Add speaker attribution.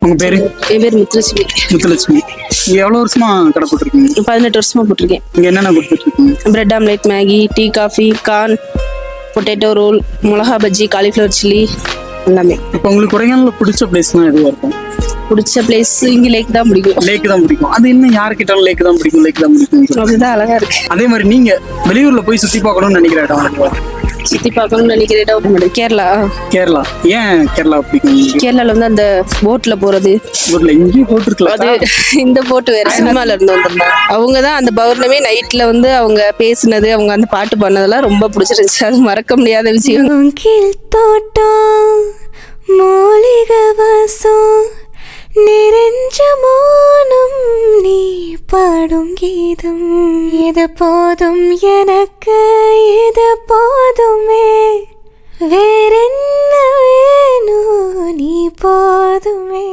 Speaker 1: உங்க பேரு?
Speaker 2: என் பேர் முத்துலட்சுமி.
Speaker 1: முத்துலட்சுமி. இங்க எவ்வளவு வருஷமா கடை போட்டிருக்கீங்க?
Speaker 2: 18 வருஷமா போட்டிருக்கேன்.
Speaker 1: இங்க என்னென்ன கொடுத்துட்டு இருக்கீங்க?
Speaker 2: Bread omelette, Maggi, tea, coffee, corn, potato roll, மிளகா பஜ்ஜி, காலிஃப்ளவர் சில்லி எல்லாமே.
Speaker 1: இப்போ உங்களுக்கு கொடைக்கானல்ல பிடிச்ச பிளேஸ்னா எதுவா இருக்கும்?
Speaker 2: பிடிச்ச பிளேஸ் இங்க லேக் தான் பிடிக்கும்.
Speaker 1: லேக் தான் பிடிக்கும். அது இன்னும் யாரு கேட்டாலும் லேக் தான் பிடிக்கும், லேக் தான் பிடிக்கும்.
Speaker 2: அதுதான் அழகா இருக்கு.
Speaker 1: அதே மாதிரி நீங்க வெளியூர்ல போய் சுத்தி பார்க்கணும்னு நினைக்கிற இடம்?
Speaker 2: சுத்தி பார்க்கணும்னு நினைக்கிற இடம் கேரளா.
Speaker 1: கேரளா. ஏன் கேரளா பிடிக்கும்?
Speaker 2: கேரளால வந்து அந்த போட்ல போறது.
Speaker 1: போட்ல இங்கேயும் போட்டுருக்கலாம்.
Speaker 2: அது இந்த போட்டு வேற சினிமால இருந்து வந்திருந்தாங்க. அவங்க தான் அந்த பௌர்ணமி நைட்ல வந்து அவங்க பேசினது, அவங்க அந்த பாட்டு பண்ணதெல்லாம் ரொம்ப பிடிச்சிருந்துச்சு. அது மறக்க முடியாத விஷயம்.
Speaker 3: தோட்டம் மூலிகை வாசம் நிறைஞ்ச மௌனம் நீ பாடும் கீதம். இது போதும் எனக்கு, இது போதுமே, வேறென்ன வேணும் நீ போதுமே.